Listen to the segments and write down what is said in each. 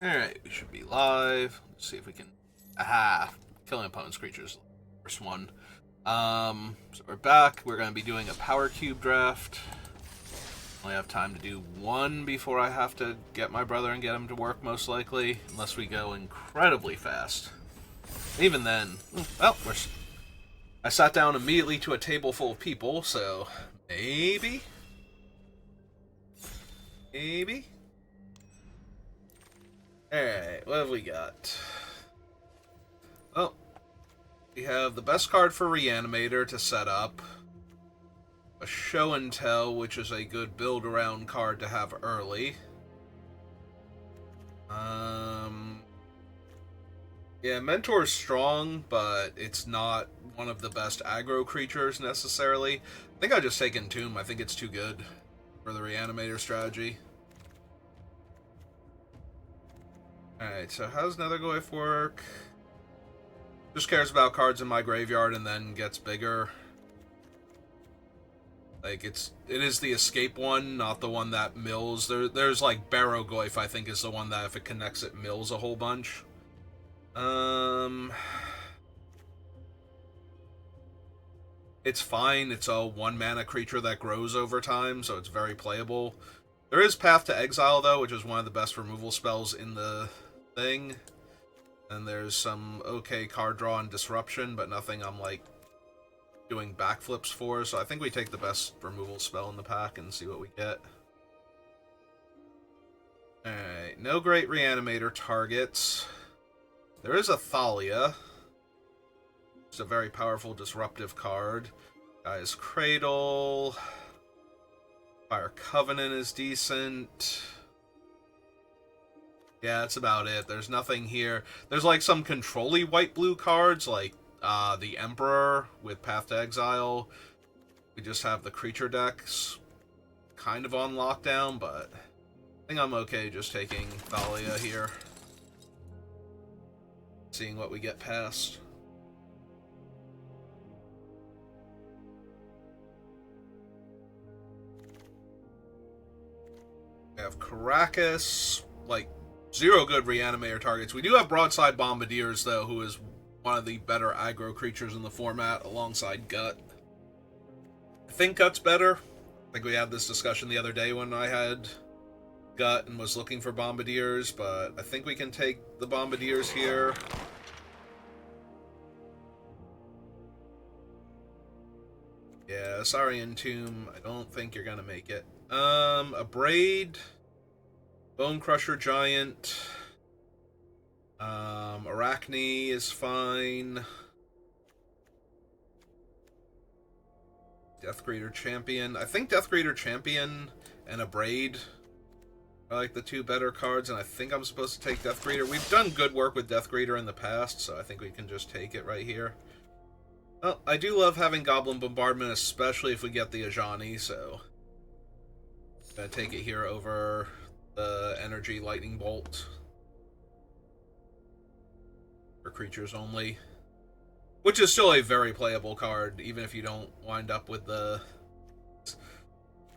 Alright, we should be live. Let's see if we can. Aha! Killing opponent's creatures. First one. So we're back. We're going to be doing a power cube draft. Only have time to do one before I have to get my brother and get him to work, most likely. Unless we go incredibly fast. Even then, well, I sat down immediately to a table full of people, so maybe? Maybe? Alright, what have we got? Oh, we have the best card for Reanimator to set up. A Show and Tell, which is a good build-around card to have early. Yeah, Mentor's strong, but it's not one of the best aggro creatures, necessarily. I think I just take Entomb. I think it's too good for the Reanimator strategy. Alright, so how does Netherglyph work? Just cares about cards in my graveyard and then gets bigger. Like, it is the escape one, not the one that mills. There's like Barrowglyph, I think, is the one that if it connects, it mills a whole bunch. It's fine. It's a 1-mana creature that grows over time, so it's very playable. There is Path to Exile, though, which is one of the best removal spells in the thing. And there's some okay card draw and Disruption, but nothing I'm, like, doing backflips for, so I think we take the best removal spell in the pack and see what we get. Alright, no great Reanimator targets. There is a Thalia. It's a very powerful disruptive card. Guy's Cradle. Fire Covenant is decent. Yeah, that's about it. There's nothing here. There's like some control-y white-blue cards, like the Emperor with Path to Exile. We just have the creature decks kind of on lockdown, but I think I'm okay just taking Thalia here. Seeing what we get past. We have Karakas, like, zero good Reanimator targets. We do have Broadside Bombardiers, though, who is one of the better aggro creatures in the format, alongside Gut. I think Gut's better. I think we had this discussion the other day when I had Gut and was looking for Bombardiers, but I think we can take the Bombardiers here. Yeah, sorry, Entomb. I don't think you're gonna make it. A Braid, Bone Crusher Giant, Arachne is fine. Deathgreater Champion. I think Deathgreater Champion and a Braid are like the two better cards, and I think I'm supposed to take Deathgreater. We've done good work with Deathgreater in the past, so I think we can just take it right here. Well, I do love having Goblin Bombardment, especially if we get the Ajani, so I'm gonna take it here over the Energy Lightning Bolt. For creatures only. Which is still a very playable card, even if you don't wind up with the...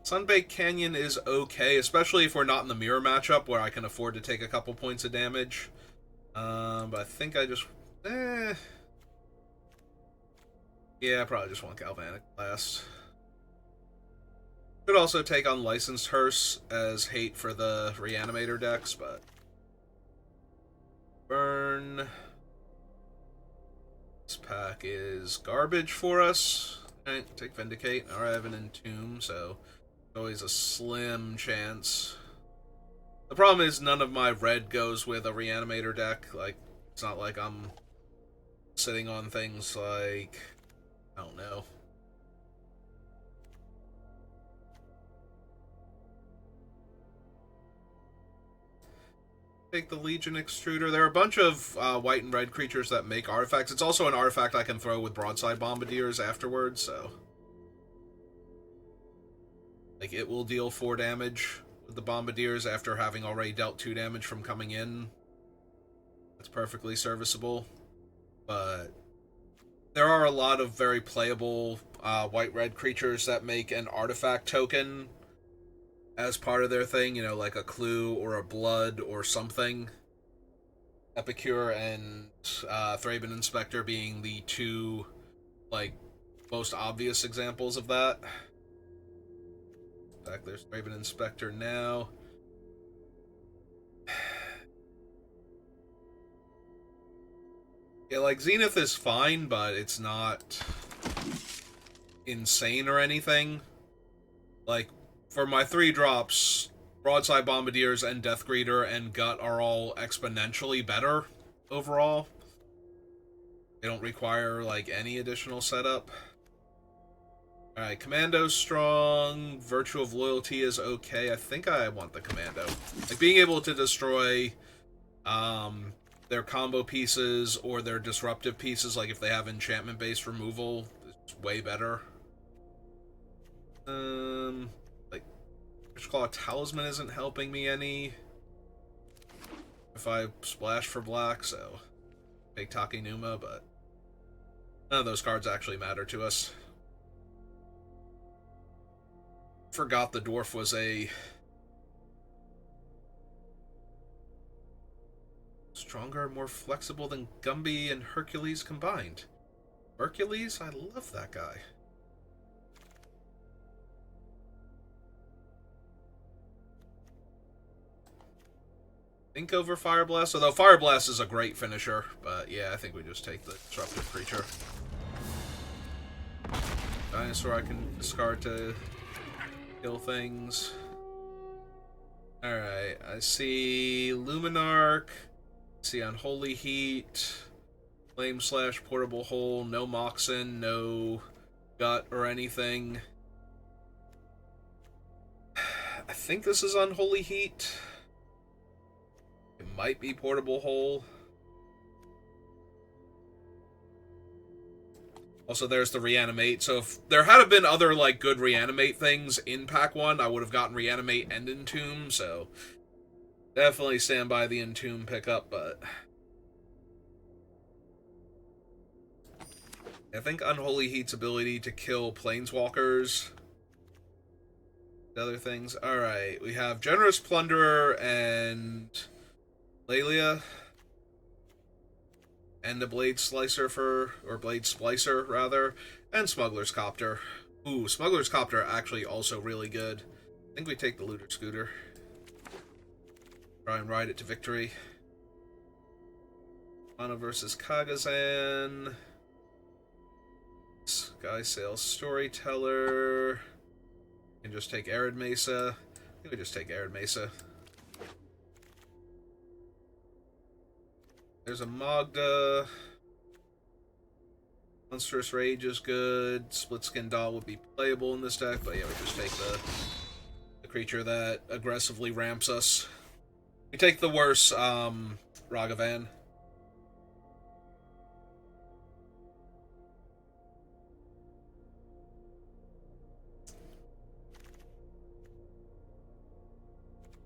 Sunbaked Canyon is okay, especially if we're not in the mirror matchup, where I can afford to take a couple points of damage. But I think I just... Yeah, I probably just want Galvanic Blast. Could also take on Licensed Hearse as hate for the Reanimator decks, but... Burn... This pack is garbage for us. Okay, take Vindicate. Alright, I have an Entomb, so always a slim chance. The problem is none of my red goes with a Reanimator deck. Like, it's not like I'm sitting on things like... I don't know. Take the Legion Extruder. There are a bunch of white and red creatures that make artifacts. It's also an artifact I can throw with Broadside Bombardiers afterwards, so... Like, it will deal 4 damage with the Bombardiers after having already dealt 2 damage from coming in. That's perfectly serviceable. But there are a lot of very playable white-red creatures that make an artifact token as part of their thing, you know, like a Clue or a Blood or something. Epicure and Thraben Inspector being the two, like, most obvious examples of that. In fact, there's Thraben Inspector now. Yeah, like, Zenith is fine, but it's not insane or anything. Like, for my 3 drops, Broadside Bombardiers and Death Greeter and Gut are all exponentially better overall. They don't require, like, any additional setup. Alright, Commando's strong. Virtue of Loyalty is okay. I think I want the Commando. Like, being able to destroy their combo pieces or their disruptive pieces, like if they have enchantment-based removal, is way better. Like, Claw Talisman isn't helping me any if I splash for black, so take Takenuma, but none of those cards actually matter to us. Forgot the dwarf was a stronger, more flexible than Gumby and Hercules combined. Hercules? I love that guy. Think over Fire Blast, although Fire Blast is a great finisher, but yeah, I think we just take the Disruptive Creature. Dinosaur I can discard to kill things. Alright, I see Luminarch, I see Unholy Heat, Flame Slash, Portable Hole, no Moxen, no Gut or anything. I think this is Unholy Heat. It might be Portable Hole. Also, there's the Reanimate. So if there had been other, like, good Reanimate things in Pack 1, I would have gotten Reanimate and Entomb, so definitely stand by the Entomb pickup, but I think Unholy Heat's ability to kill Planeswalkers, the other things. Alright, we have Generous Plunderer and Lelia. And the Blade Slicer or Blade Splicer, rather, and Smuggler's Copter. Ooh, Smuggler's Copter actually also really good. I think we take the Looter Scooter. Try and ride it to victory. Mana versus Kagazan. Skysail Storyteller. Can just take Arid Mesa. I think we just take Arid Mesa. There's a Magda. Monstrous Rage is good. Split Skin Doll would be playable in this deck, but yeah, we just take the creature that aggressively ramps us. We take the worse Ragavan.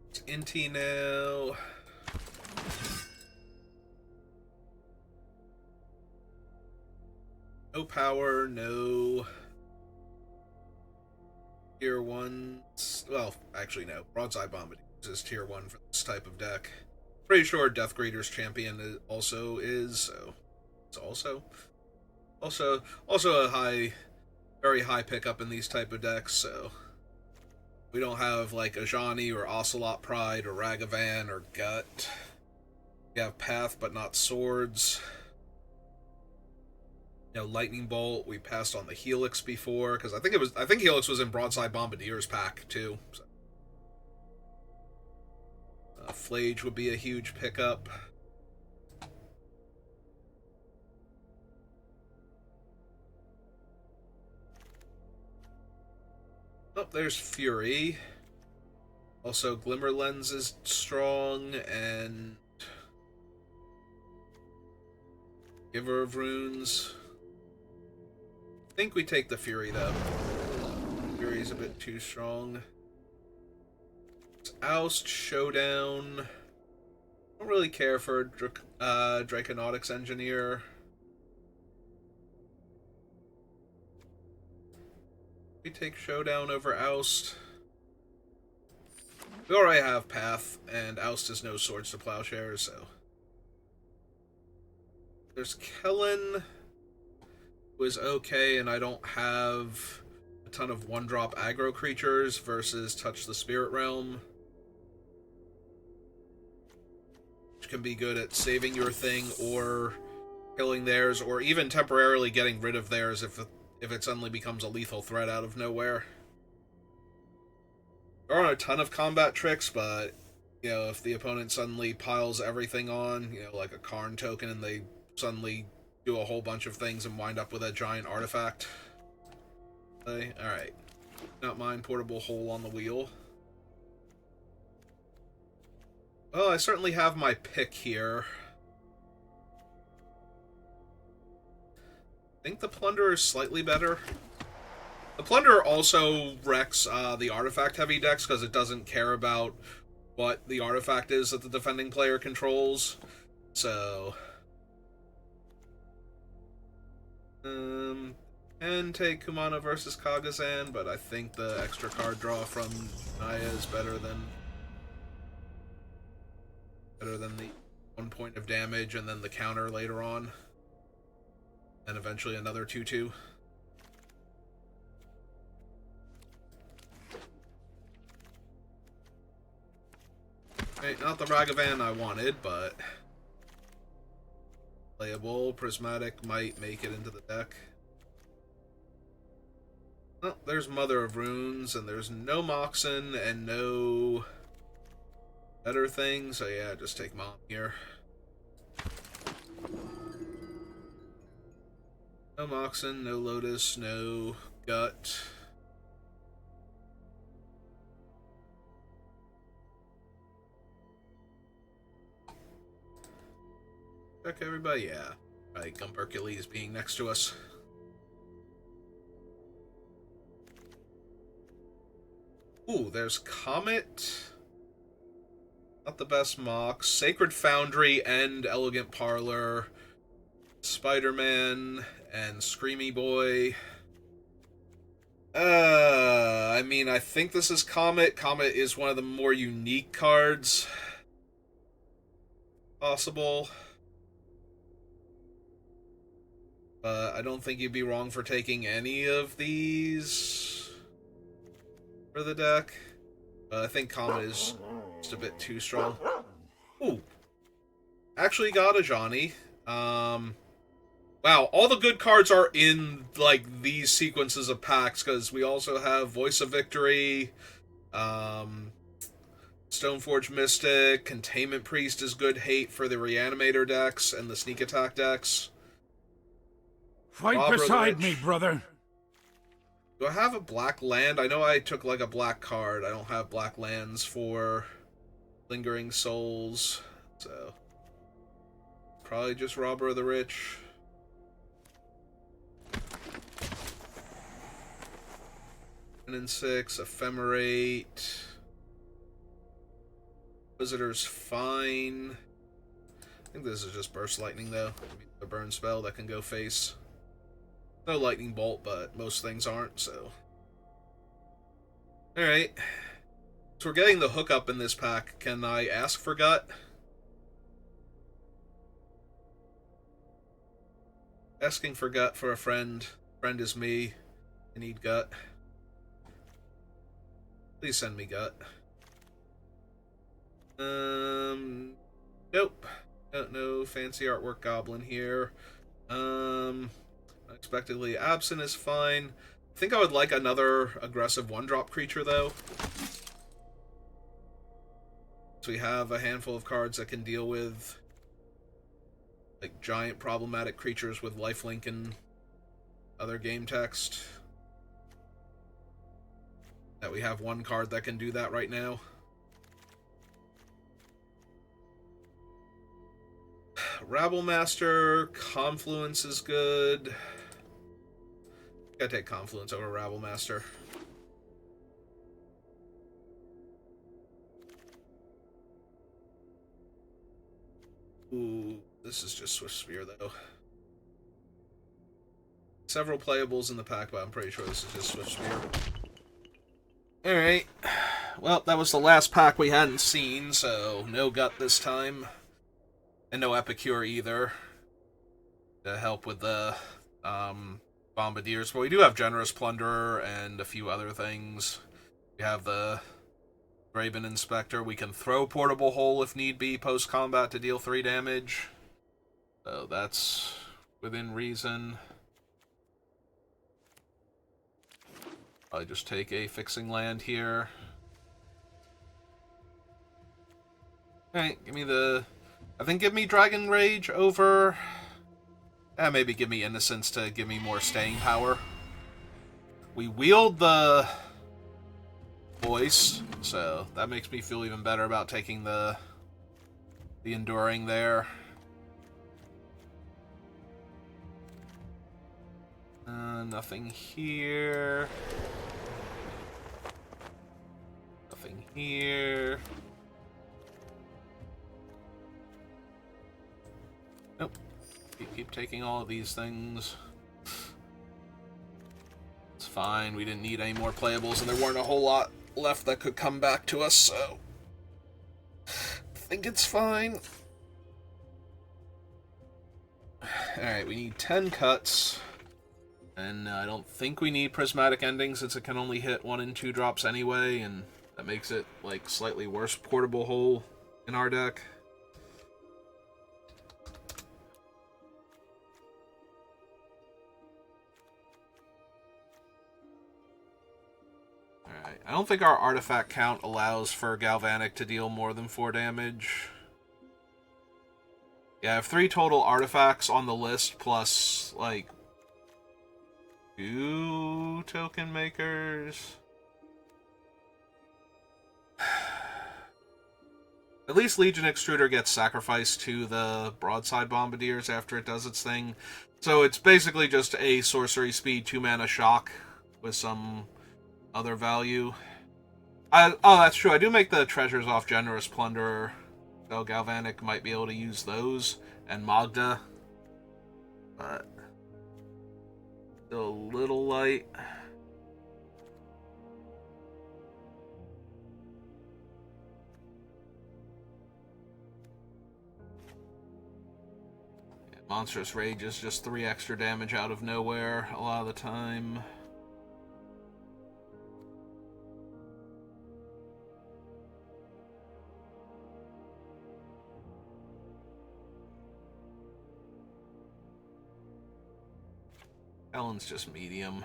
It's Inti now. No power, no tier 1. Well, actually, no. Broadside Bombardiers is tier 1 for this type of deck. Pretty sure Death Greeter's champion also is, so it's also a very high pickup in these type of decks, so we don't have like Ajani or Ocelot Pride or Ragavan or Gut. We have Path but not Swords. You know, Lightning Bolt. We passed on the Helix before because I think Helix was in Broadside Bombardier's pack too. So. Flage would be a huge pickup. Oh, there's Fury. Also, Glimmer Lens is strong, and Giver of Runes. I think we take the Fury, though. Fury's a bit too strong. It's Oust, Showdown. I don't really care for Draconautics Engineer. We take Showdown over Oust. We already have Path, and Oust is no Swords to Plowshares, so There's Kellen, who is okay, and I don't have a ton of one-drop aggro creatures versus Touch the Spirit Realm, which can be good at saving your thing or killing theirs, or even temporarily getting rid of theirs if it suddenly becomes a lethal threat out of nowhere. There aren't a ton of combat tricks, but, you know, if the opponent suddenly piles everything on, you know, like a Karn token, and they suddenly do a whole bunch of things and wind up with a giant artifact. Okay, alright. Not mine, portable hole on the wheel. Well, I certainly have my pick here. I think the Plunderer is slightly better. The Plunderer also wrecks the artifact-heavy decks because it doesn't care about what the artifact is that the defending player controls. So... and take Kumano versus Kagazan, but I think the extra card draw from Naya is better than the 1 point of damage and then the counter later on. And eventually another 2/2. Right, not the Ragavan I wanted, but playable. Prismatic might make it into the deck. Oh, there's Mother of Runes, and there's no Moxen and no better thing, so yeah, just take Mom here. No Moxen, no Lotus, no Gut. Check everybody, yeah. Right, Gump Hercules being next to us. Ooh, there's Comet. Not the best Mox. Sacred Foundry and Elegant Parlor. Spider-Man and Screamy Boy. I mean, I think this is Comet. Comet is one of the more unique cards possible. But I don't think you'd be wrong for taking any of these for the deck. I think Comet is just a bit too strong. Ooh. Actually got a Johnny. Wow, all the good cards are in, like, these sequences of packs, because we also have Voice of Victory, Stoneforge Mystic, Containment Priest is good hate for the Reanimator decks and the Sneak Attack decks. Fight beside me, brother. Do I have a black land? I know I took, like, a black card. I don't have black lands for Lingering Souls, so... probably just Robber of the Rich. And 6, Ephemerate. Visitor's fine. I think this is just Burst Lightning, though. A burn spell that can go face. No Lightning Bolt, but most things aren't, so... Alright. So we're getting the hookup in this pack. Can I ask for Gut? Asking for Gut for a friend. Friend is me. I need Gut. Please send me Gut. Nope. No fancy artwork goblin here. Unexpectedly absent is fine. I think I would like another aggressive one-drop creature, though. So we have a handful of cards that can deal with, like, giant problematic creatures with lifelink and other game text. That we have one card that can do that right now. Rabblemaster, Confluence is good. Gotta take Confluence over Rabblemaster. Ooh, this is just Swiftspear, though. Several playables in the pack, but I'm pretty sure this is just Swiftspear. Alright. Well, that was the last pack we hadn't seen, so no Gut this time. And no Epicure either. to help with the bombardiers. But we do have Generous Plunderer and a few other things. We have the Graven Inspector. We can throw Portable Hole if need be post-combat to deal 3 damage. So that's within reason. I'll just take a Fixing Land here. Alright, give me the... I think give me Dragon Rage over... maybe give me Innocence to give me more staying power. We wield the Voice, so that makes me feel even better about taking the Enduring there. Nothing here. Nothing here. Nope. Keep taking all of these things. It's fine. We didn't need any more playables, and there weren't a whole lot left that could come back to us, so I think it's fine. Alright, we need 10 cuts. And I don't think we need Prismatic Ending since it can only hit 1 and 2 drops anyway, and that makes it, like, slightly worse Portable Hole in our deck. Alright, I don't think our artifact count allows for Galvanic to deal more than 4 damage. Yeah, I have 3 total artifacts on the list, plus, like, 2 token makers. At least Legion Extruder gets sacrificed to the Broadside Bombardiers after it does its thing. So it's basically just a sorcery speed 2-mana shock with some other value. Oh, that's true. I do make the treasures off Generous Plunderer. So Galvanic might be able to use those. And Magda. But still a little light. Yeah, Monstrous Rage is just 3 extra damage out of nowhere a lot of the time. Ellen's just medium.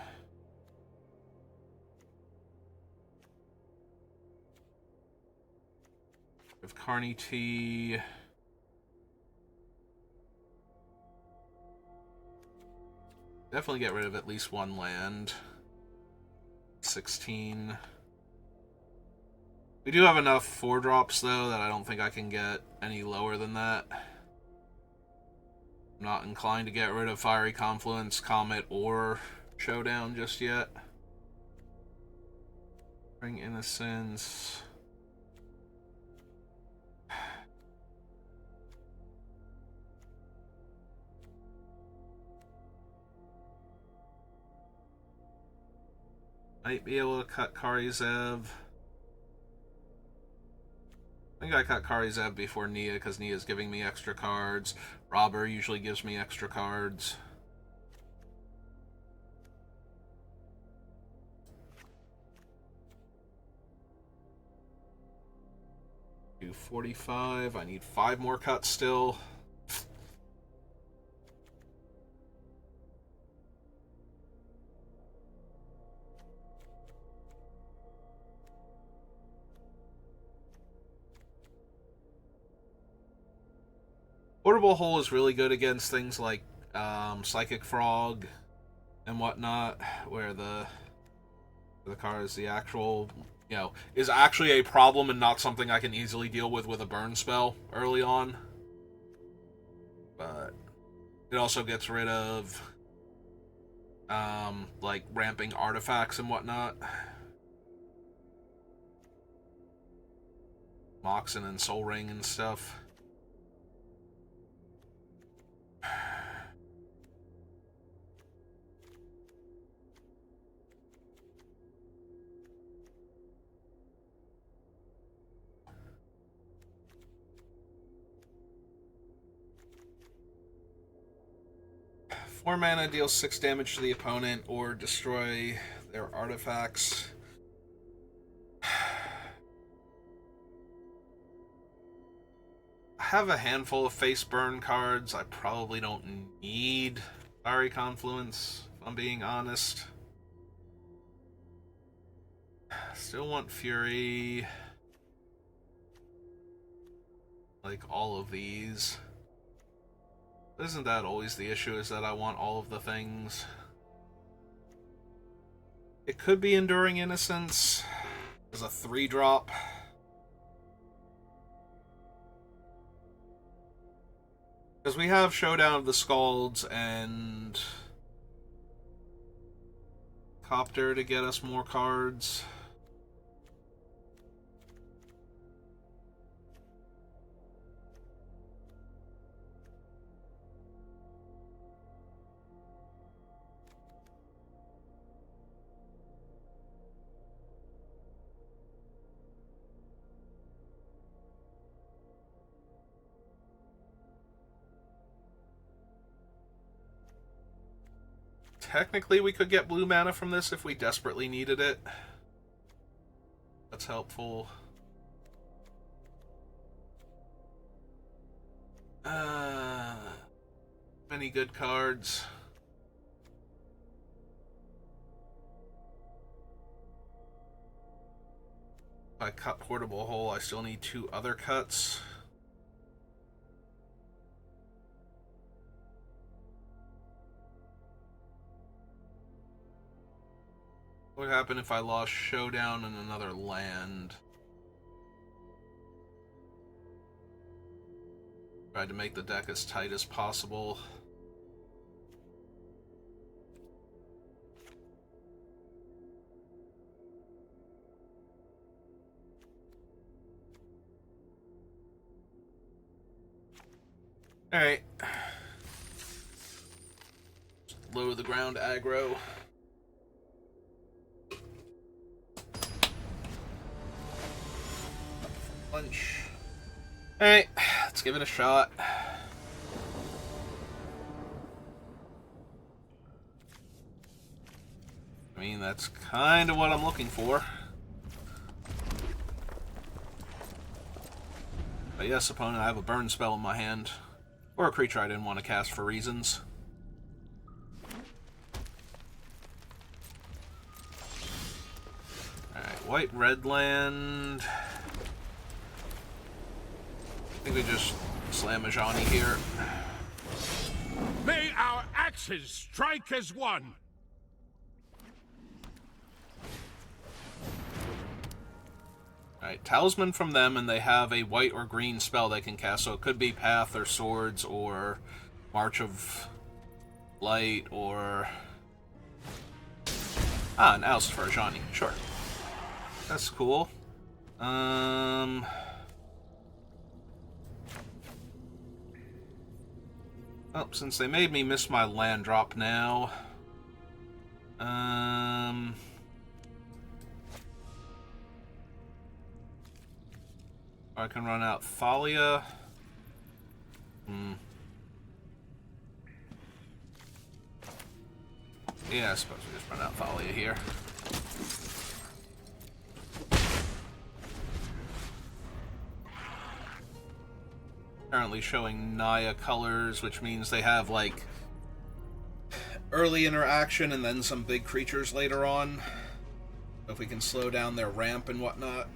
With Carney T. Definitely get rid of at least 1 land. 16. We do have enough 4-drops, though, that I don't think I can get any lower than that. I'm not inclined to get rid of Fiery Confluence, Comet, or Showdown just yet. Bring Innocence. Might be able to cut Karizev. I think I cut Karizev before Nia because Nia's giving me extra cards. Robber usually gives me extra cards. Do 45. I need 5 more cuts still. Portable Hole is really good against things like Psychic Frog and whatnot, where the card is the actual, is actually a problem and not something I can easily deal with a burn spell early on. But it also gets rid of like ramping artifacts and whatnot. Moxen and Soul Ring and stuff. 4 mana, deal 6 damage to the opponent, or destroy their artifacts. I have a handful of face burn cards. I probably don't need Fiery Confluence, if I'm being honest. Still want Fury. Like all of these. Isn't that always the issue, is that I want all of the things? It could be Enduring Innocence as a 3-drop. Because we have Showdown of the Scalds and Copter to get us more cards. Technically, we could get blue mana from this if we desperately needed it. That's helpful. Many good cards. If I cut Portable Hole, I still need 2 other cuts. What would happen if I lost Showdown in another land? Tried to make the deck as tight as possible. Alright. Low the ground aggro. Punch. Alright, let's give it a shot. I mean, that's kind of what I'm looking for. But yes, opponent, I have a burn spell in my hand. Or a creature I didn't want to cast for reasons. Alright, white-red land. I think we just slam a Ajani here. May our axes strike as one! Alright, Talisman from them, and they have a white or green spell they can cast, so it could be Path or Swords or March of Light or... an Oust for Ajani, sure. That's cool. Oh, since they made me miss my land drop now. I can run out Thalia. Yeah, I suppose we just run out Thalia here. Currently showing Naya colors, which means they have, like, early interaction and then some big creatures later on. So if we can slow down their ramp and whatnot,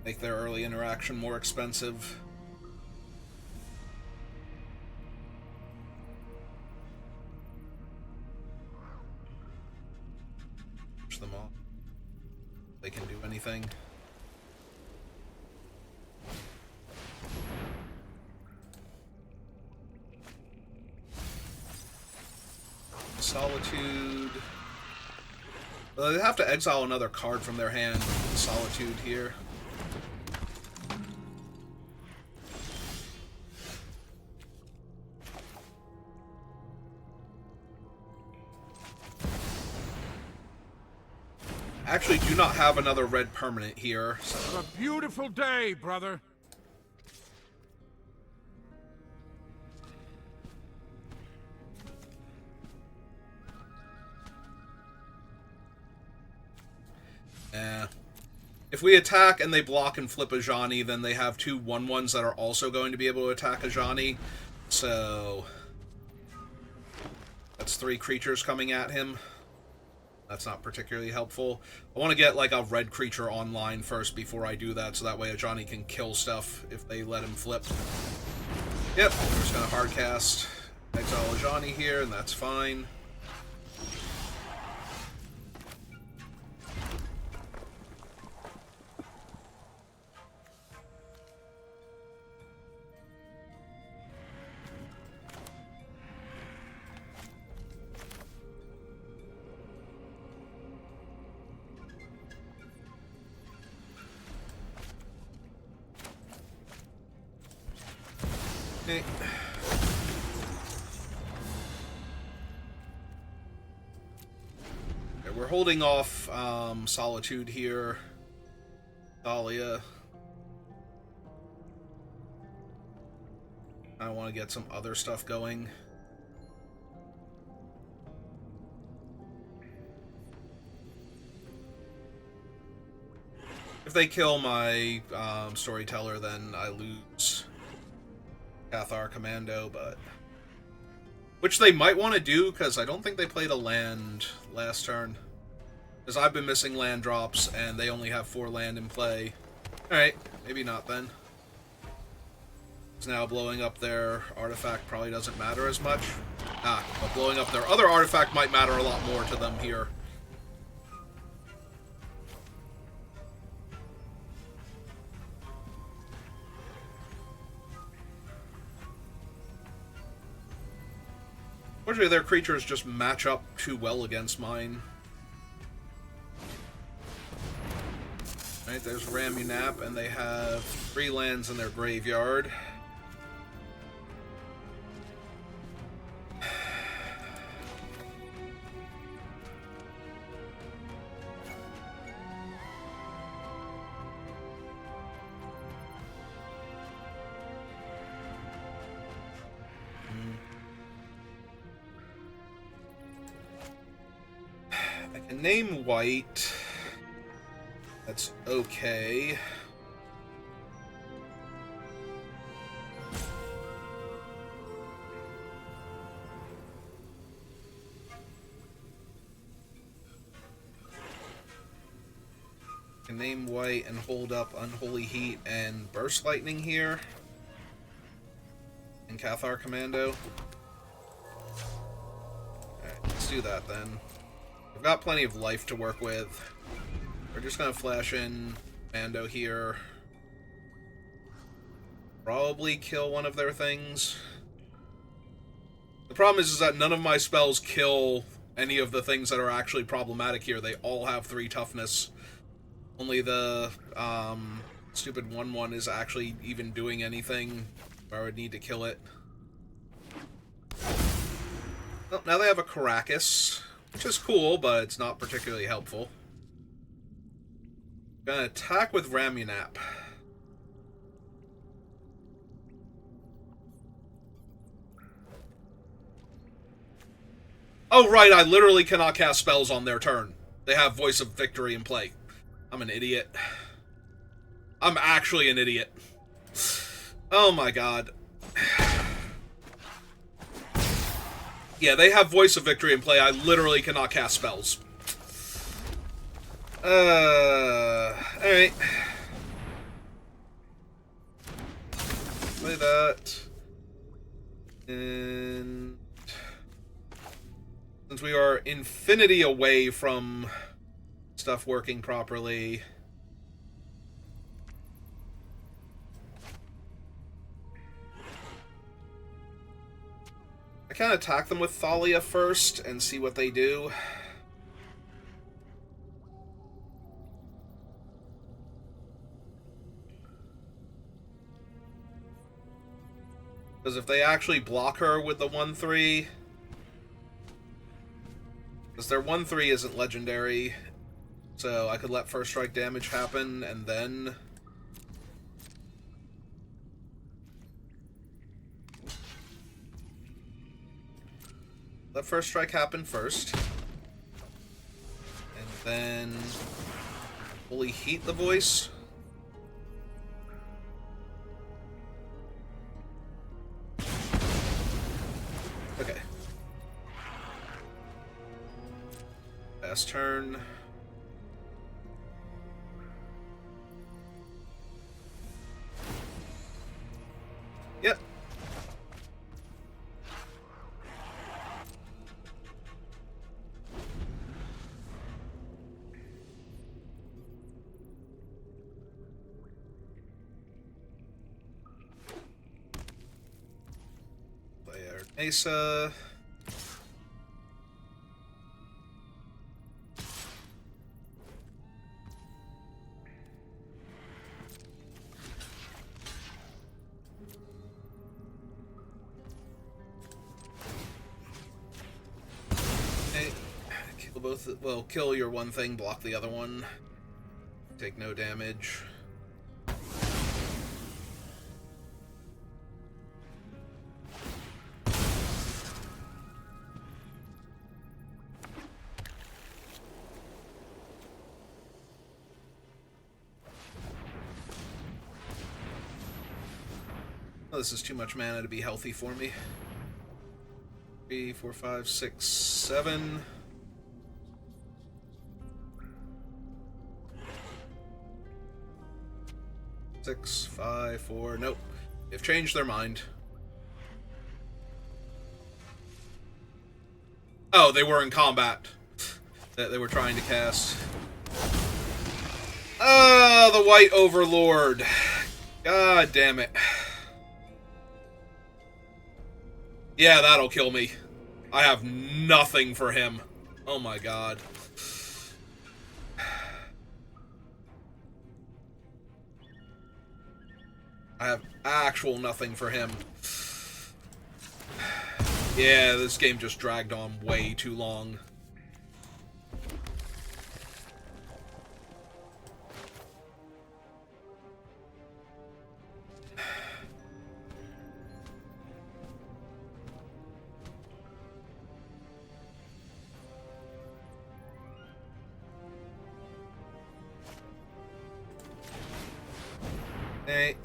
make their early interaction more expensive. Push them off. They can do anything. Solitude. Well, they have to exile another card from their hand. Solitude here. Actually, do not have another red permanent here. So. A beautiful day, brother. If we attack and they block and flip Ajani, then they have two 1/1s that are also going to be able to attack Ajani. So that's 3 creatures coming at him. That's not particularly helpful. I want to get like a red creature online first before I do that, so that way Ajani can kill stuff if they let him flip. Yep, we're just going to hardcast Exile Ajani here, and that's fine. Okay. Okay, we're holding off Solitude here. Thalia. I want to get some other stuff going. If they kill my Storyteller, then I lose Cathar Commando, but... Which they might want to do, because I don't think they played a land last turn. Because I've been missing land drops, and they only have 4 land in play. Alright, maybe not then. Now blowing up their artifact probably doesn't matter as much. But blowing up their other artifact might matter a lot more to them here. Unfortunately, their creatures just match up too well against mine. Right, there's Ramunap, and they have 3 lands in their graveyard. I can name white. That's okay. I can name white and hold up Unholy Heat and Burst Lightning here. And Cathar Commando. Alright, let's do that then. I've got plenty of life to work with. We're just gonna flash in Mando here. Probably kill one of their things. The problem is that none of my spells kill any of the things that are actually problematic here. They all have 3 toughness. Only the stupid 1/1 is actually even doing anything where I would need to kill it. Well, now they have a Karakas, which is cool, but it's not particularly helpful. Gonna attack with Ramunap. Oh, right, I literally cannot cast spells on their turn. They have Voice of Victory in play. I'm an idiot. I'm actually an idiot. Oh my god. Yeah, they have Voice of Victory in play. I literally cannot cast spells. Alright. Play that. And... since we are infinity away from stuff working properly... I can attack them with Thalia first and see what they do. Because if they actually block her with the 1/3... because their 1/3 isn't legendary, so I could let first strike damage happen, and then... let first strike happen first. And then... fully heat the voice. Okay. Last turn. Yep. Play our Mesa. Kill both. Well, kill your one thing, block the other one. Take no damage. Oh, this is too much mana to be healthy for me. 3, 4, 5, 6, 7. Six, 5, 4. Nope. They've changed their mind. Oh, they were in combat. That they were trying to cast. Ah, the White Overlord. God damn it. Yeah, that'll kill me. I have nothing for him. Oh my god. I have actual nothing for him. Yeah, this game just dragged on way too long. Hey.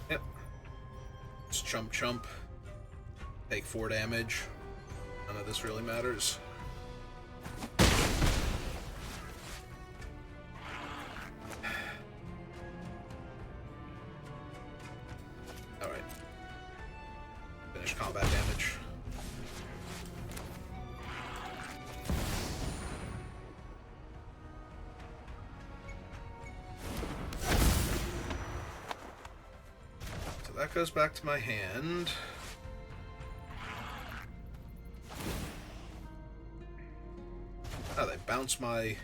Yep. Just chump chump. Take 4 damage. None of this really matters. Alright. Finish combat damage. So that goes back to my hand. Oh, they bounce my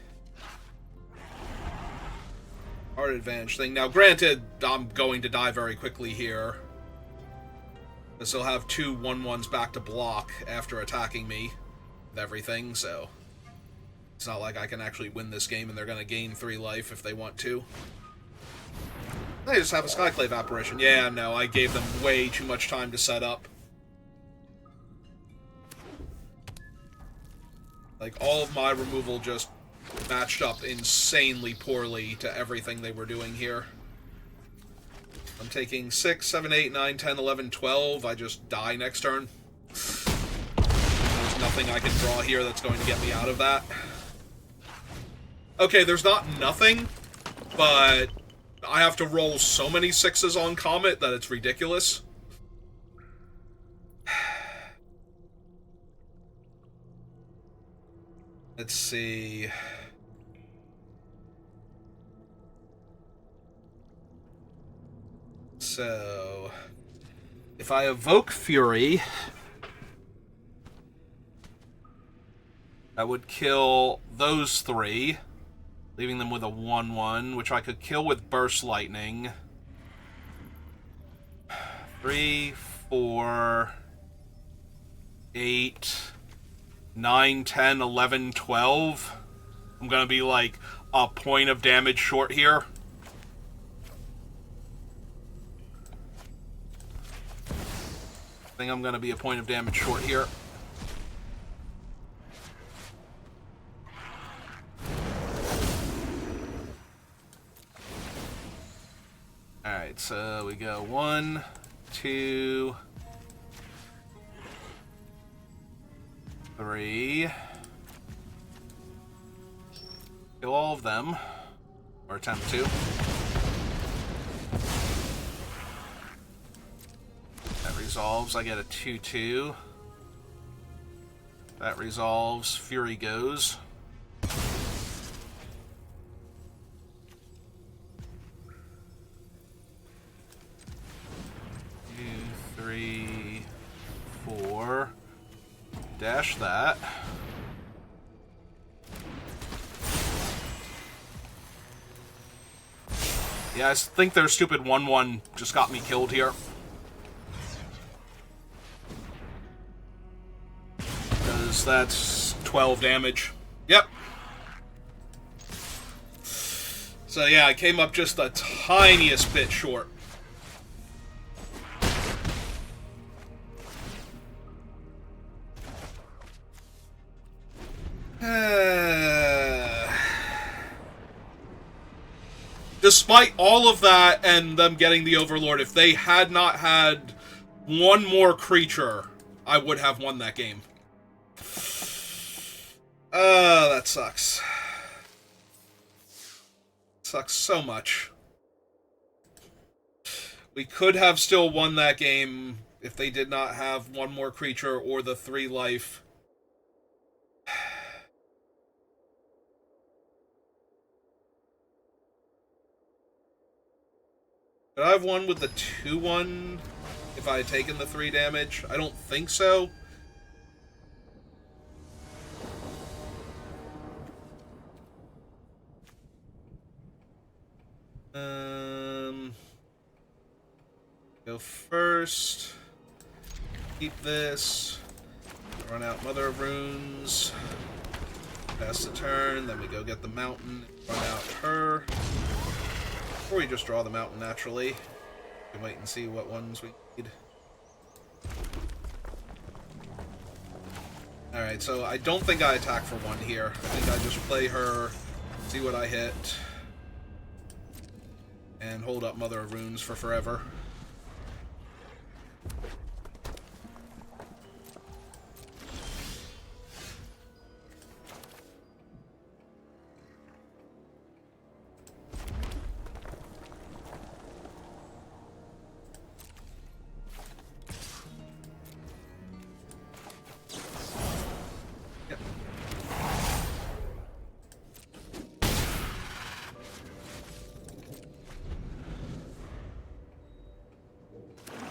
art advantage thing. Now, granted, I'm going to die very quickly here. Because they'll have 2 1/1s back to block after attacking me with everything, so it's not like I can actually win this game and they're going to gain 3 life if they want to. They just have a Skyclave apparition. Yeah, no, I gave them way too much time to set up. Like, all of my removal just matched up insanely poorly to everything they were doing here. I'm taking 6, 7, 8, 9, 10, 11, 12. I just die next turn. There's nothing I can draw here that's going to get me out of that. Okay, there's not nothing, but I have to roll so many 6s on Comet that it's ridiculous. Let's see. So, if I evoke Fury, that would kill those 3, leaving them with a 1/1, which I could kill with Burst Lightning. 3, 4, 8, 9, 10, 11, 12. I'm gonna be like a point of damage short here. I think I'm gonna be a point of damage short here. Alright, so we go 1, 2, 3. Kill all of them. Or attempt to. That resolves. I get a 2-2. That resolves. Fury goes. 2, 3, 4. Dash that. Yeah, I think their stupid 1-1 just got me killed here. Because that's 12 damage. Yep. So yeah, I came up just the tiniest bit short. Despite all of that and them getting the Overlord, if they had not had one more creature, I would have won that game. That sucks. Sucks so much. We could have still won that game if they did not have one more creature or the 3 life. Could I have won with the 2-1 if I had taken the 3 damage? I don't think so. Go first. Keep this. Run out Mother of Runes. Pass the turn. Then we go get the mountain. Run out her. Or we just draw the mountain naturally. We can wait and see what ones we need. Alright, so I don't think I attack for 1 here. I think I just play her, see what I hit, and hold up Mother of Runes for forever.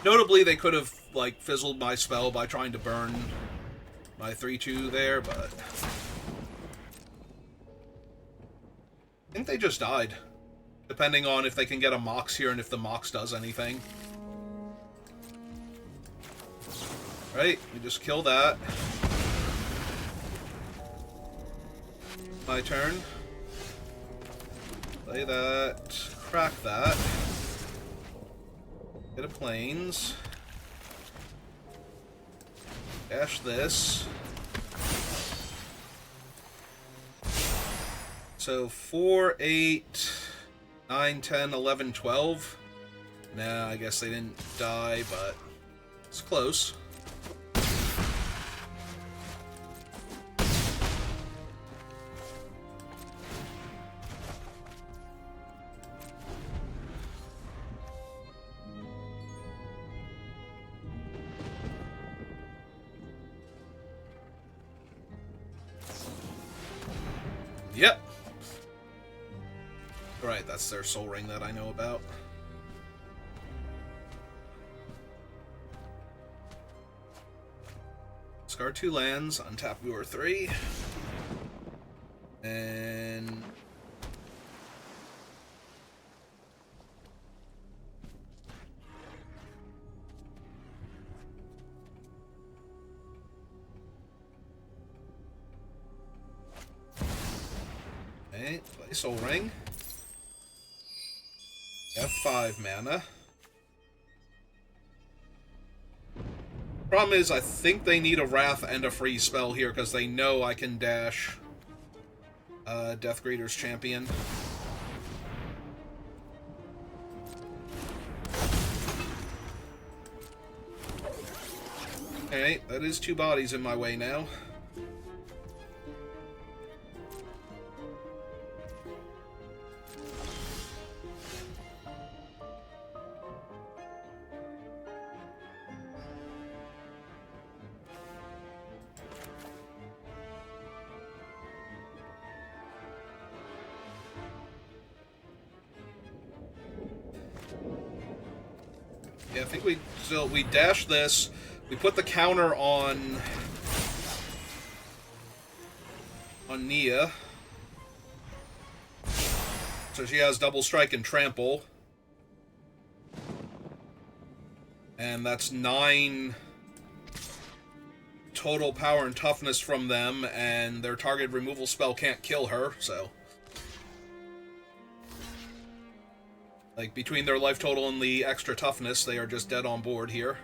Notably, they could have, like, fizzled my spell by trying to burn my 3-2 there, but I think they just died. Depending on if they can get a Mox here and if the Mox does anything. Right, we just kill that. My turn. Play that. Crack that. Get a plains. Dash this. So 4, 8, 9, 10, 11, 12. Nah, I guess they didn't die, but it's close. Yep. Alright, that's their Soul Ring that I know about. Scar 2 lands, untap your 3. And Alright, play Soul Ring. Have 5 mana. Problem is, I think they need a Wrath and a freeze spell here, because they know I can dash Deathgreater's Champion. Alright, that is 2 bodies in my way now. Yeah, I think we dash this. We put the counter on Nia. So she has double strike and trample. And that's 9 total power and toughness from them, and their target removal spell can't kill her, so. Like, between their life total and the extra toughness, they are just dead on board here.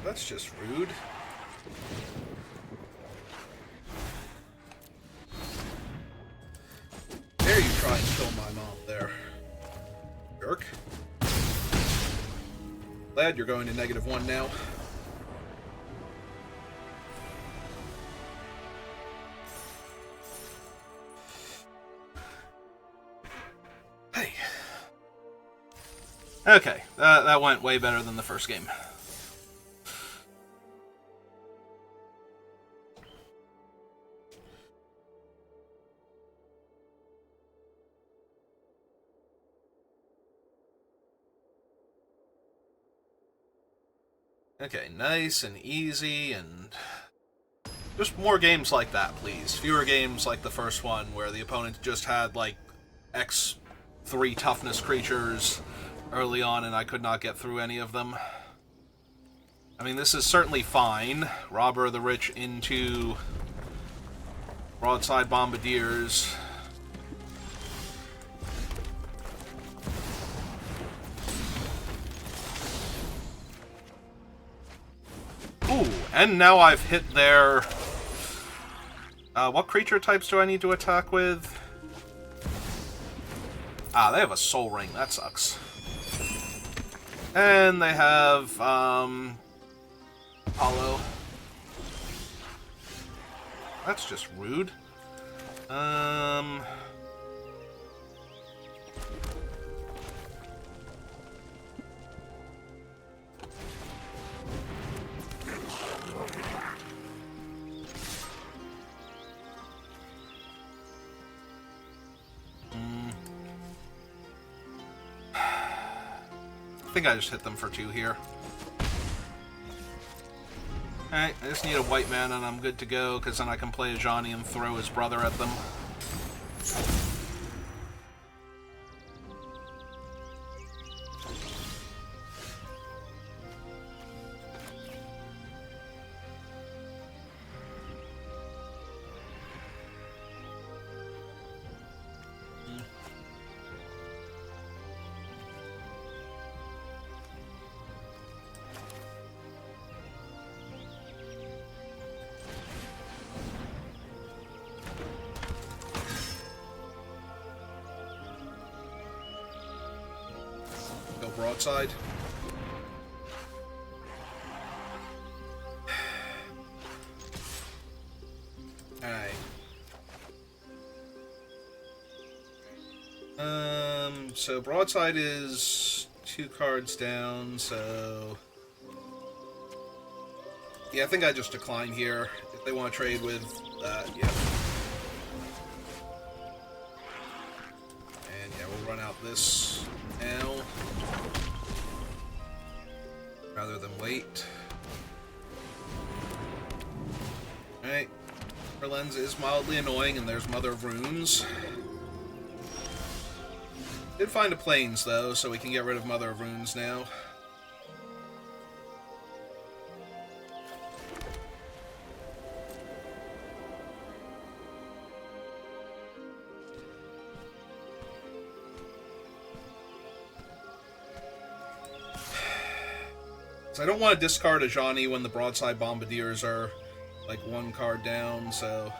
That's just rude. Dare you try and kill my mom there, jerk. Glad you're going to -1 now. Hey. Okay, that went way better than the first game. Okay, nice and easy, and just more games like that, please. Fewer games like the first one, where the opponent just had, like, X3 toughness creatures early on, and I could not get through any of them. I mean, this is certainly fine. Robber of the Rich into Broadside Bombardiers. Ooh, and now I've hit their... what creature types do I need to attack with? Ah, they have a Soul Ring. That sucks. And they have, Hollow. That's just rude. I think I just hit them for 2 here. Alright, I just need a white mana and I'm good to go, because then I can play a Johnny and throw his brother at them. Broadside. Alright. So Broadside is 2 cards down, so... Yeah, I think I just decline here. If they want to trade with that, yeah. And yeah, we'll run out this now. rather than wait. Alright. Our lens is mildly annoying, and there's Mother of Runes. Did find a Plains, though, so we can get rid of Mother of Runes now. So I don't want to discard Ajani when the Broadside Bombardiers are, like, one card down, so...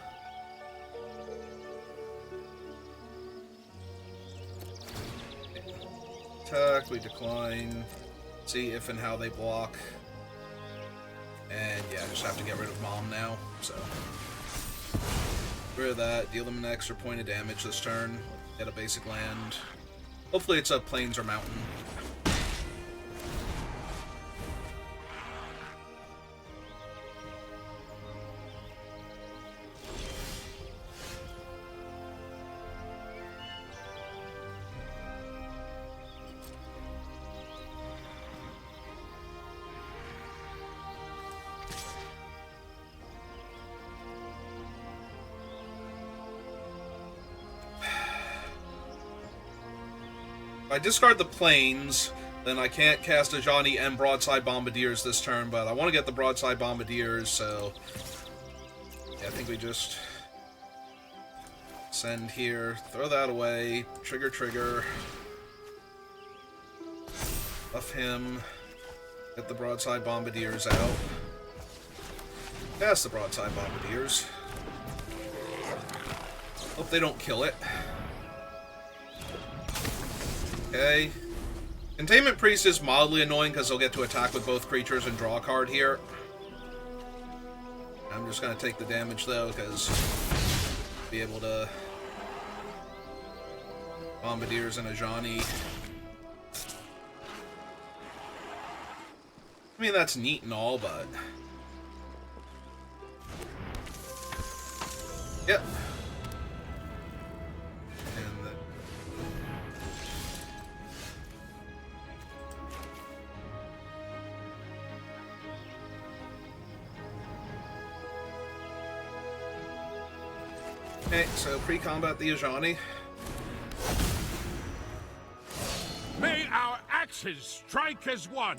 Attack, we decline, see if and how they block, and yeah, just have to get rid of Mom now, so... Rid of that, deal them an extra point of damage this turn, get a basic land. Hopefully it's a Plains or Mountain. If I discard the Plains, then I can't cast Ajani and Broadside Bombardiers this turn, but I want to get the Broadside Bombardiers, so... Yeah, I think we just... Send here, throw that away, trigger. Buff him, get the Broadside Bombardiers out. Cast the Broadside Bombardiers. Hope they don't kill it. Okay. Containment Priest is mildly annoying because they'll get to attack with both creatures and draw a card here. I'm just going to take the damage though because be able to Bombardiers and Ajani. I mean, that's neat and all, but... Yep. Okay, so pre-combat the Ajani. May our axes strike as one!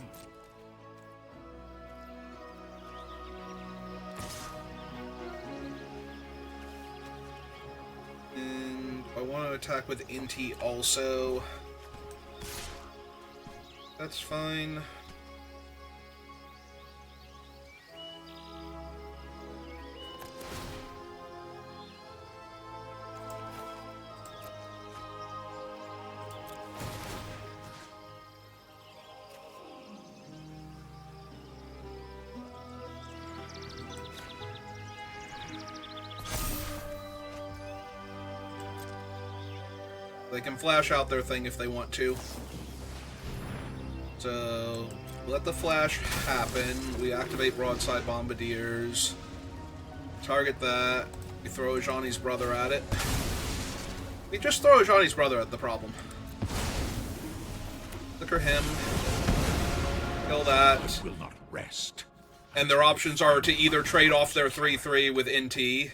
And I want to attack with Inti also. That's fine. They can flash out their thing if they want to. So, let the flash happen. We activate Broadside Bombardiers. Target that. We throw Ajani's brother at it. We just throw Ajani's brother at the problem. Flicker him. Kill that. Will not rest. And their options are to either trade off their 3/3 with NT.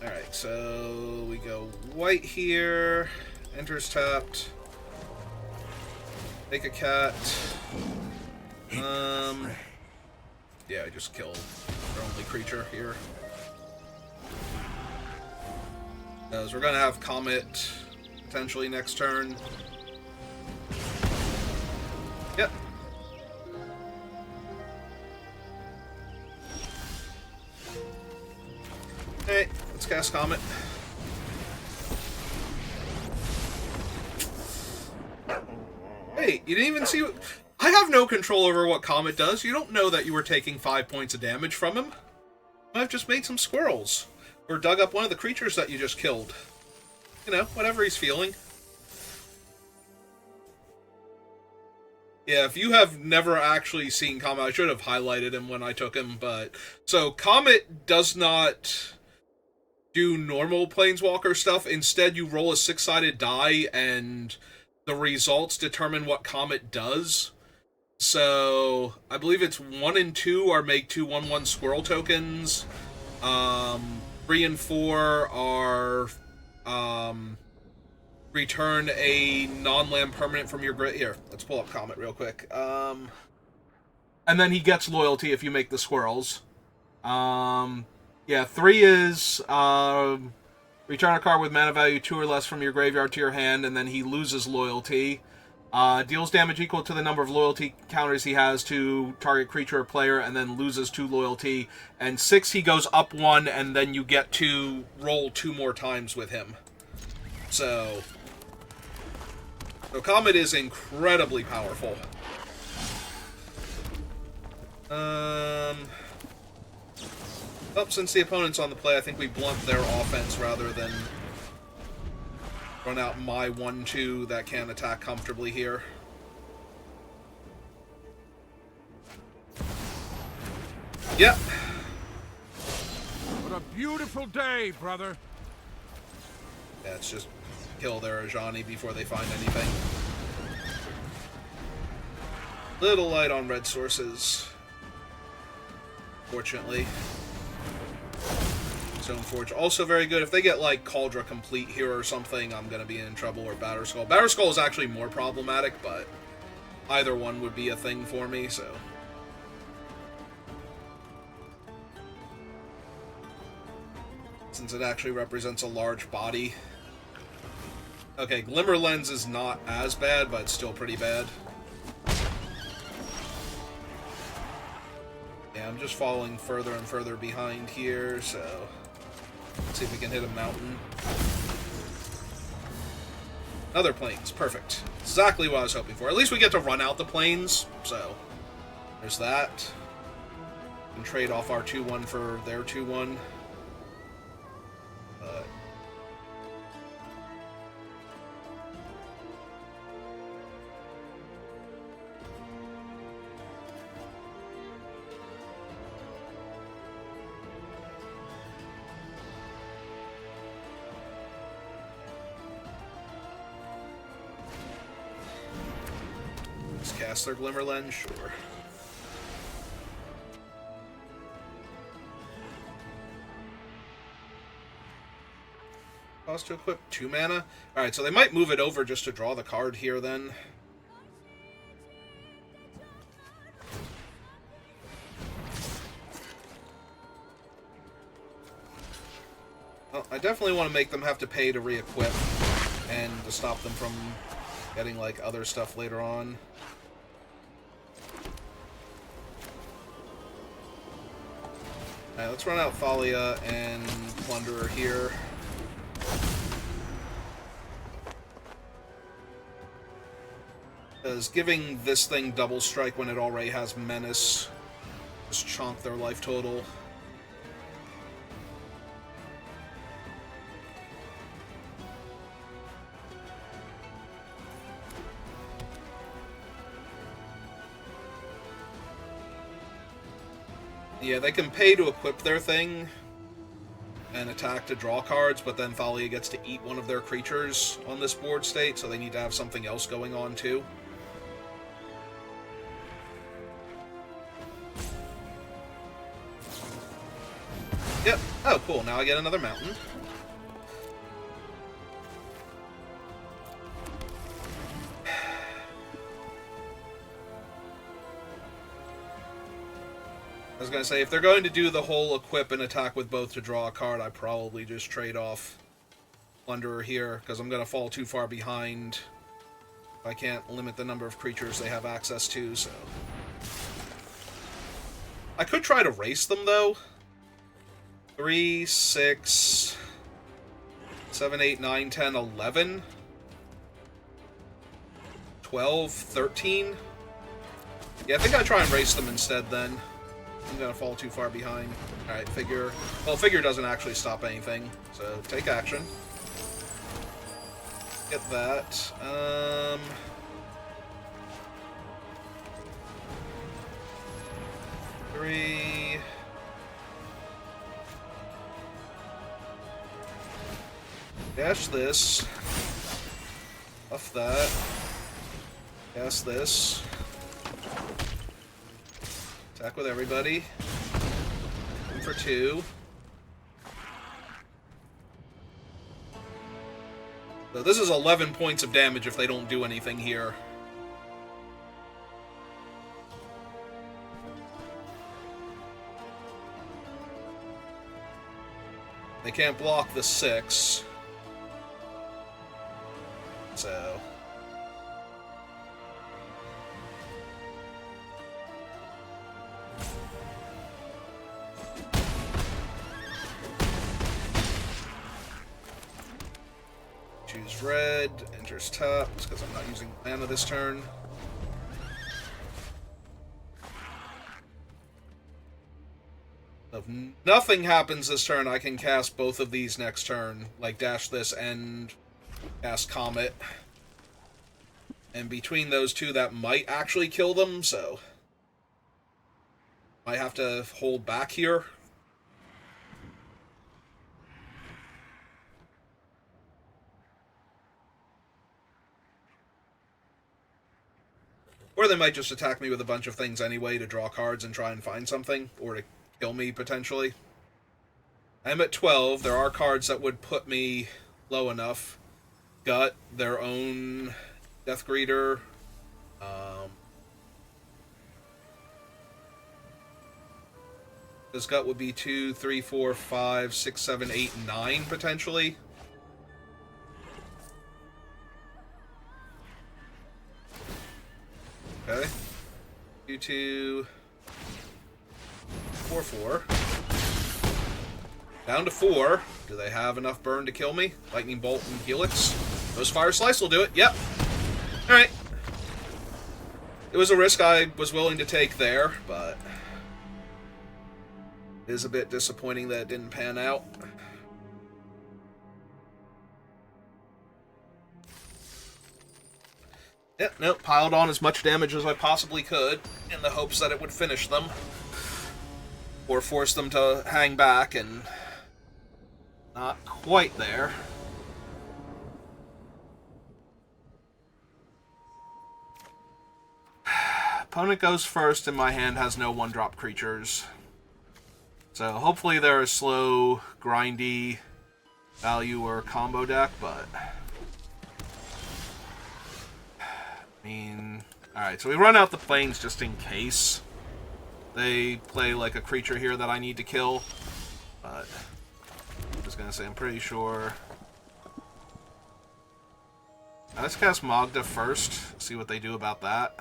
Alright, so we go white here. Enters tapped. Take a cat. Yeah, I just killed their only creature here. So we're gonna have Comet potentially next turn. Yep. Hey, let's cast Comet. Hey, you didn't even see what... I have no control over what Comet does. You don't know that you were taking 5 points of damage from him. I've just made some squirrels. Or dug up one of the creatures that you just killed. You know, whatever he's feeling. Yeah, if you have never actually seen Comet, I should have highlighted him when I took him, but... So, Comet does not do normal Planeswalker stuff. Instead, you roll a 6-sided die, and the results determine what Comet does. So I believe it's 1 and 2 are make 2/1/1 squirrel tokens. 3 and 4 are return a non-land permanent from your grid. Here, let's pull up Comet real quick. And then he gets loyalty if you make the squirrels. Yeah, 3 is return a card with mana value 2 or less from your graveyard to your hand, and then he loses loyalty. Deals damage equal to the number of loyalty counters he has to target creature or player, and then loses 2 loyalty. And 6, he goes up 1, and then you get to roll 2 more times with him. So Comet is incredibly powerful. Since the opponent's on the play, I think we blunt their offense rather than run out my 1/2 that can attack comfortably here. Yep. What a beautiful day, brother. Yeah, it's just kill their Ajani before they find anything. Little light on red sources, fortunately. Stoneforge also very good. If they get like Cauldra Complete here or something, I'm gonna be in trouble. Or Batterskull. Batterskull is actually more problematic, but either one would be a thing for me. So since it actually represents a large body. Okay, Glimmer Lens is not as bad, but it's still pretty bad. Yeah, I'm just falling further and further behind here, so let's see if we can hit a mountain. Another plains, perfect. Exactly what I was hoping for. At least we get to run out the plains, so there's that. And trade off our 2/1 for their 2/1. Cast their Glimmer Lens, sure. Cost to equip 2 mana? Alright, so they might move it over just to draw the card here then. Well, I definitely want to make them have to pay to re-equip and to stop them from getting like other stuff later on. Alright, let's run out Thalia and Plunderer here. Because giving this thing double strike when it already has Menace just chonk their life total. Yeah, they can pay to equip their thing and attack to draw cards, but then Thalia gets to eat one of their creatures on this board state, so they need to have something else going on too. Yep. Oh, cool. Now I get another mountain. I was going to say, if they're going to do the whole equip and attack with both to draw a card, I probably just trade off Plunderer here, because I'm going to fall too far behind. I can't limit the number of creatures they have access to, so... I could try to race them, though. 3, 6, 7, 8, 9, 10, 11, 12, 13. Yeah, I think I'd try and race them instead, then. I'm gonna fall too far behind. Alright, Figure. Well, Figure doesn't actually stop anything, so take action. Get that. 3... Dash this. Off that. Cast this. Attack with everybody. 1 for 2. So this is 11 points of damage if they don't do anything here. They can't block the 6. So... choose red, enters top, because I'm not using mana this turn. If nothing happens this turn, I can cast both of these next turn. Like, dash this and cast Comet. And between those two, that might actually kill them, so... I have to hold back here. Or they might just attack me with a bunch of things anyway to draw cards and try and find something, or to kill me, potentially. I'm at 12. There are cards that would put me low enough. Gut, their own Death Greeter. This Gut would be 2, 3, 4, 5, 6, 7, 8, 9, potentially. Okay. 2, 2, 4, 4. Down to 4. Do they have enough burn to kill me? Lightning Bolt and Helix. Those Fire Slice will do it. Yep. Alright. It was a risk I was willing to take there, but... it is a bit disappointing that it didn't pan out. Yep, nope, piled on as much damage as I possibly could, in the hopes that it would finish them. Or force them to hang back, and... not quite there. Opponent goes first, and my hand has no one-drop creatures. So hopefully they're a slow, grindy value or combo deck, but... I mean... Alright, so we run out the plains just in case they play like a creature here that I need to kill. But I'm just gonna say I'm pretty sure. Now, let's cast Magda first, see what they do about that.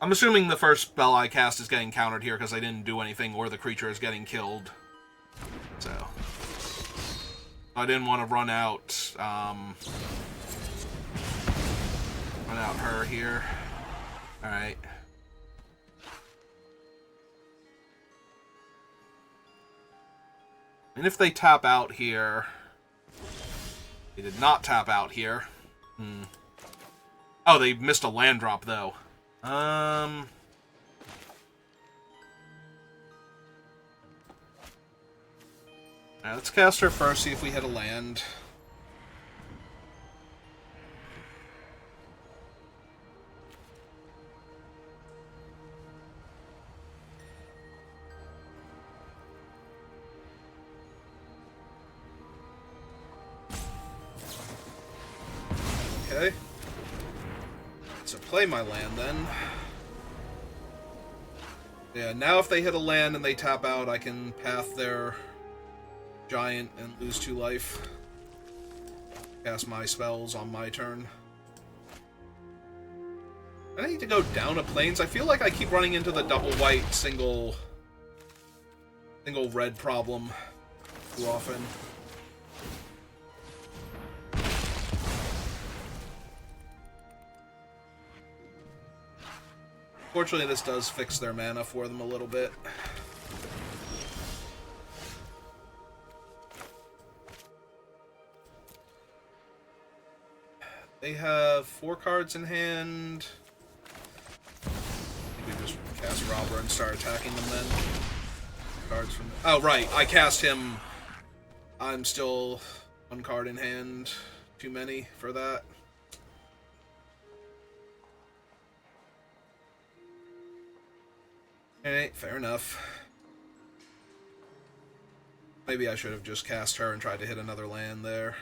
I'm assuming the first spell I cast is getting countered here because I didn't do anything or the creature is getting killed. So I didn't want to run out her here. Alright. And if they tap out here... They did not tap out here. Oh, they missed a land drop, though. Alright, let's cast her first, see if we hit a land. Okay. So play my land then. Yeah, now if they hit a land and they tap out, I can path their giant and lose 2 life. Cast my spells on my turn. I need to go down a plains. I feel like I keep running into the double white, single red problem too often. Fortunately, this does fix their mana for them a little bit. They have 4 cards in hand. I think we just cast Robber and start attacking them then. Cards from... oh, right. I cast him. I'm still One card in hand, too many for that. Alright, fair enough. Maybe I should have just cast her and tried to hit another land there.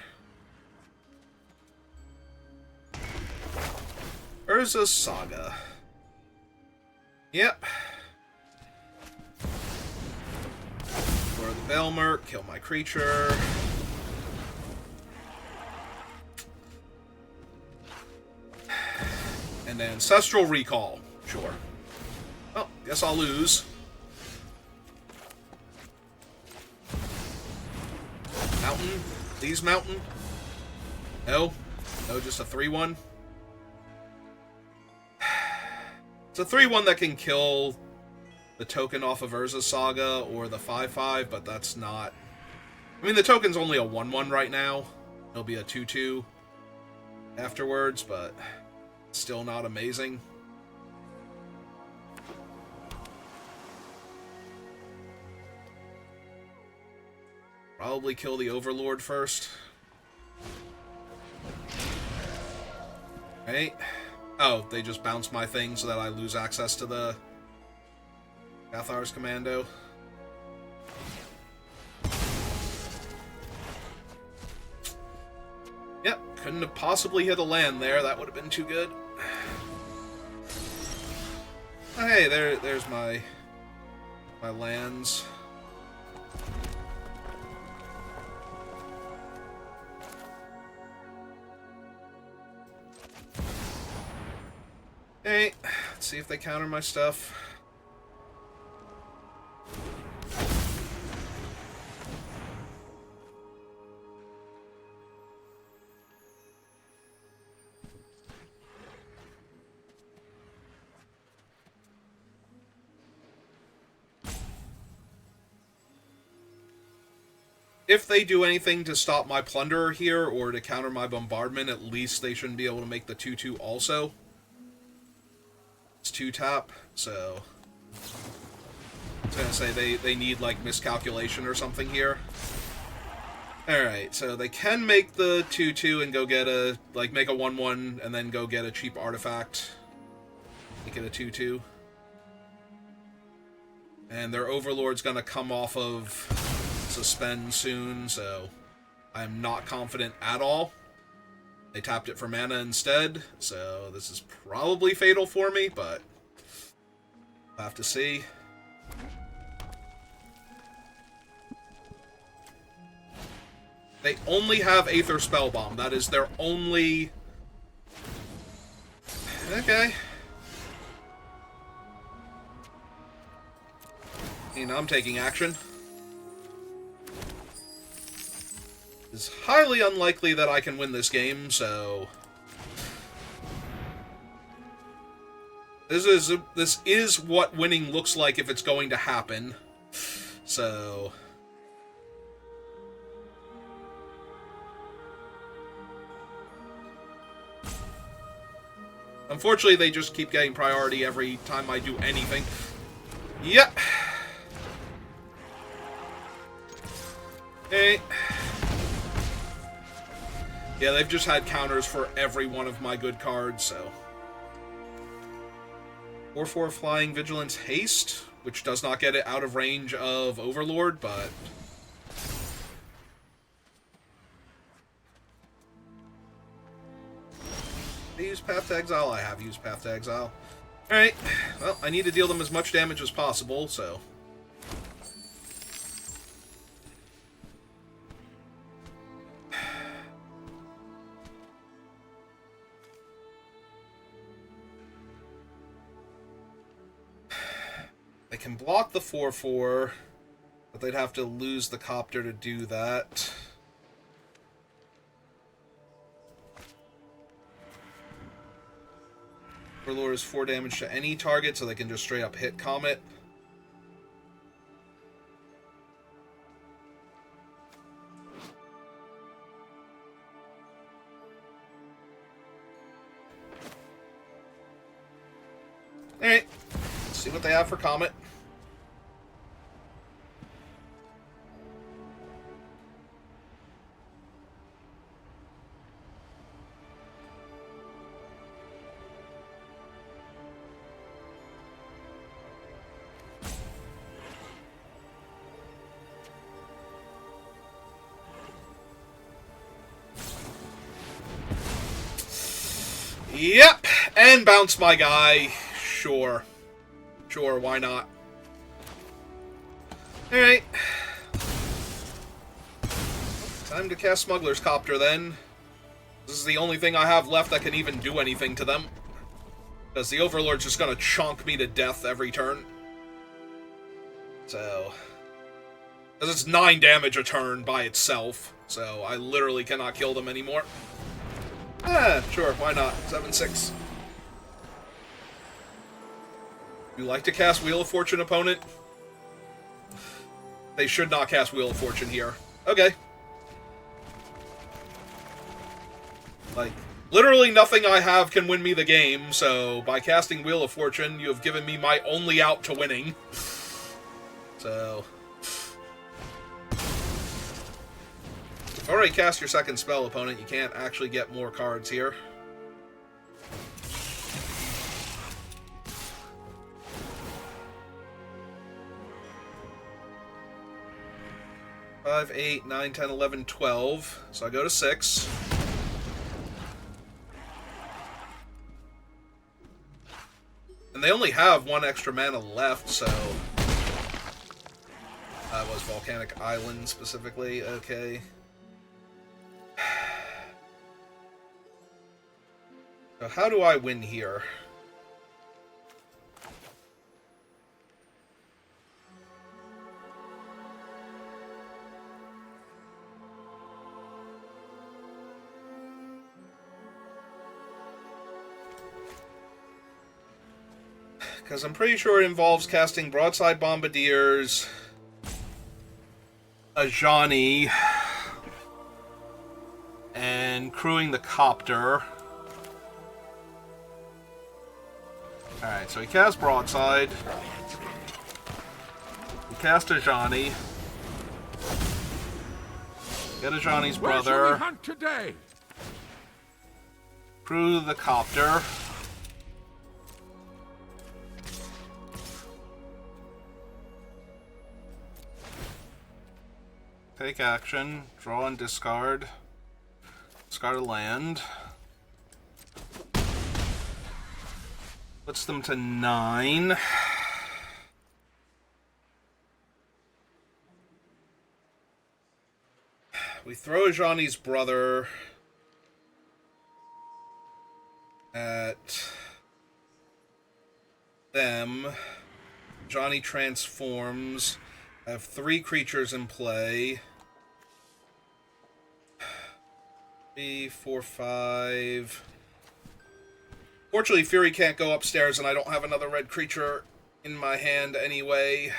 Urza's Saga. Yep. For the Baelmerk, kill my creature. And Ancestral Recall. Sure. Well, guess I'll lose. Mountain? Please, Mountain? No? No, just a 3-1? It's a 3-1 that can kill the token off of Urza's Saga or the 5-5, but that's not... I mean, the token's only a 1-1 right now. It'll be a 2-2 afterwards, but still not amazing. Probably kill the Overlord first. Right? Oh, they just bounce my thing so that I lose access to the Cathar's Commando. Yep, couldn't have possibly hit a land there. That would have been too good. Oh, hey, there's my lands. Hey, let's see if they counter my stuff. If they do anything to stop my Plunderer here or to counter my Bombardment, at least they shouldn't be able to make the 2-2 also. It's 2-tap, so I was gonna say they need like miscalculation or something here. Alright, so they can make the 2-2 and go get a, like, make a 1-1 and then go get a cheap artifact. Make it a 2-2. And their Overlord's gonna come off of Suspend soon, so I'm not confident at all. They tapped it for mana instead, so this is probably fatal for me, but I'll have to see. They only have Aether Spellbomb. That is their only... Okay. I'm taking action. It's highly unlikely that I can win this game, so... This is what winning looks like if it's going to happen. So... Unfortunately, they just keep getting priority every time I do anything. Yep. Hey. Yeah, they've just had counters for every one of my good cards, so... 4/4 Flying Vigilance Haste, which does not get it out of range of Overlord, but... I use Path to Exile? I have used Path to Exile. Alright, well, I need to deal them as much damage as possible, so... They can block the 4/4, but they'd have to lose the Copter to do that. Overlord is 4 damage to any target, so they can just straight up hit Comet. Alright, let's see what they have for Comet. Yep, and bounce my guy. Sure. Sure, why not? Alright. Time to cast Smuggler's Copter, then. This is the only thing I have left that can even do anything to them. Because the Overlord's just gonna chonk me to death every turn. So... Because it's 9 damage a turn by itself. So I literally cannot kill them anymore. Sure, why not? 7/6. You like to cast Wheel of Fortune, opponent? They should not cast Wheel of Fortune here. Okay. Like, literally nothing I have can win me the game, so by casting Wheel of Fortune, you have given me my only out to winning. So... Already cast your second spell, opponent. You can't actually get more cards here. Five, 8, 9, 10, 11, 12. So I go to 6. And they only have 1 extra mana left, so... That was Volcanic Island, specifically. Okay. So how do I win here? Because I'm pretty sure it involves casting Broadside Bombardiers, Ajani, and crewing the Copter. Alright, so he cast Broadside. He cast Ajani. Get Ajani's Where shall brother. we hunt today? Crew the Copter. Take action. Draw and discard. Discard a land. Puts them to 9. We throw Ajani's brother at them. Ajani transforms. I have 3 creatures in play. 3, 4, 5... Fortunately, Fury can't go upstairs, and I don't have another red creature in my hand anyway.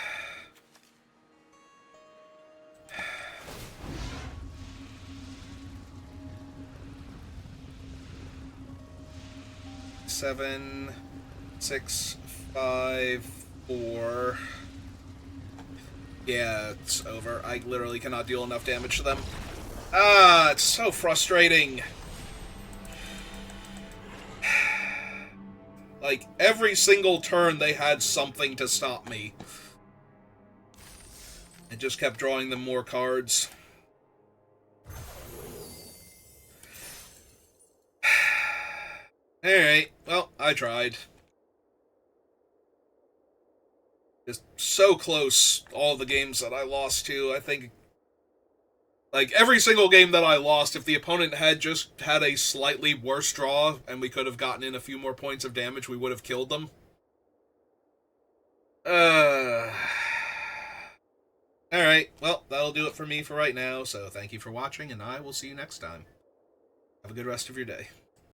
Seven, 6, 5, 4. Yeah, it's over. I literally cannot deal enough damage to them. Ah, it's so frustrating. Like, every single turn they had something to stop me. It just kept drawing them more cards. Alright, well, I tried. Just so close, all the games that I lost to. I think, like, every single game that I lost, if the opponent had just had a slightly worse draw and we could have gotten in a few more points of damage, we would have killed them. Alright, well, that'll do it for me for right now, so thank you for watching, and I will see you next time. Have a good rest of your day.